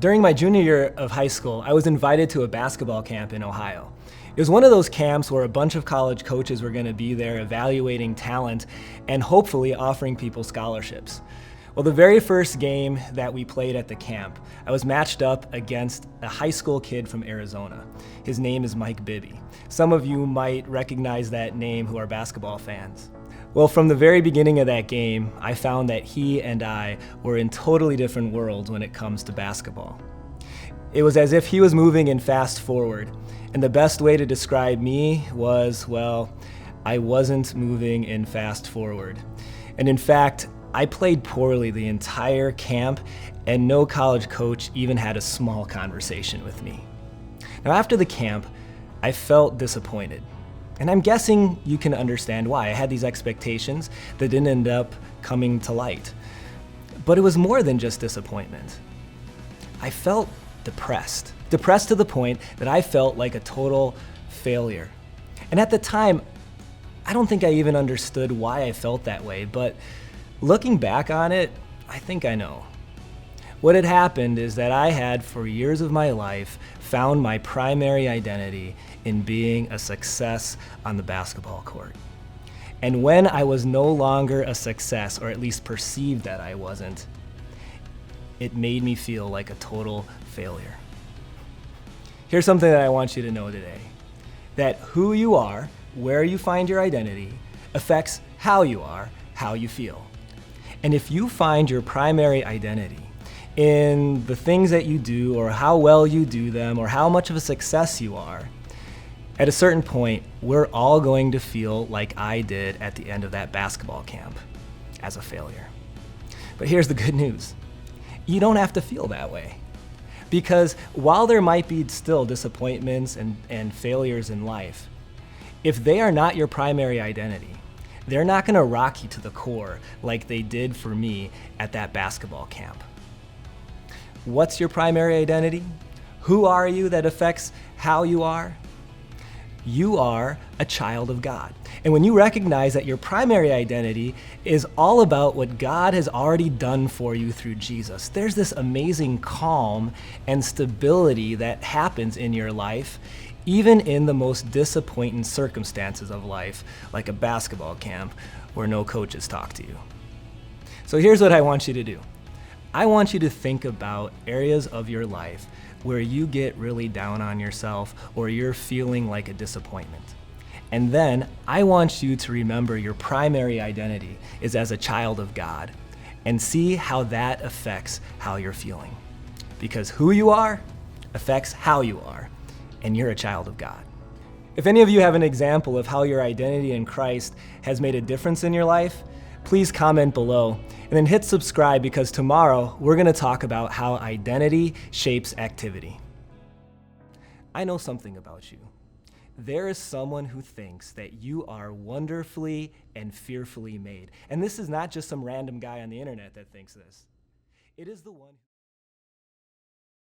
During my junior year of high school, I was invited to a basketball camp in Ohio. It was one of those camps where a bunch of college coaches were going to be there evaluating talent and hopefully offering people scholarships. Well, the very first game that we played at the camp, I was matched up against a high school kid from Arizona. His name is Mike Bibby. Some of you might recognize that name who are basketball fans. Well, from the very beginning of that game, I found that he and I were in totally different worlds when it comes to basketball. It was as if he was moving in fast forward, and the best way to describe me was, well, I wasn't moving in fast forward. And in fact, I played poorly the entire camp, and no college coach even had a small conversation with me. Now, after the camp, I felt disappointed. And I'm guessing you can understand why. I had these expectations that didn't end up coming to light. But it was more than just disappointment. I felt depressed. Depressed to the point that I felt like a total failure. And at the time, I don't think I even understood why I felt that way, but looking back on it, I think I know. What had happened is that I had, for years of my life, found my primary identity in being a success on the basketball court. And when I was no longer a success, or at least perceived that I wasn't, it made me feel like a total failure. Here's something that I want you to know today, that who you are, where you find your identity, affects how you are, how you feel. And if you find your primary identity in the things that you do, or how well you do them, or how much of a success you are, at a certain point, we're all going to feel like I did at the end of that basketball camp, as a failure. But here's the good news. You don't have to feel that way. Because while there might be still disappointments and failures in life, if they are not your primary identity, they're not going to rock you to the core like they did for me at that basketball camp. What's your primary identity? Who are you that affects how you are? You are a child of God. And when you recognize that your primary identity is all about what God has already done for you through Jesus, there's this amazing calm and stability that happens in your life, even in the most disappointing circumstances of life, like a basketball camp where no coaches talk to you. So here's what I want you to do. I want you to think about areas of your life where you get really down on yourself or you're feeling like a disappointment. And then I want you to remember your primary identity is as a child of God and see how that affects how you're feeling. Because who you are affects how you are, and you're a child of God. If any of you have an example of how your identity in Christ has made a difference in your life, please comment below and then hit subscribe, because tomorrow we're going to talk about how identity shapes activity. I know something about you. There is someone who thinks that you are wonderfully and fearfully made. And this is not just some random guy on the internet that thinks this. It is the one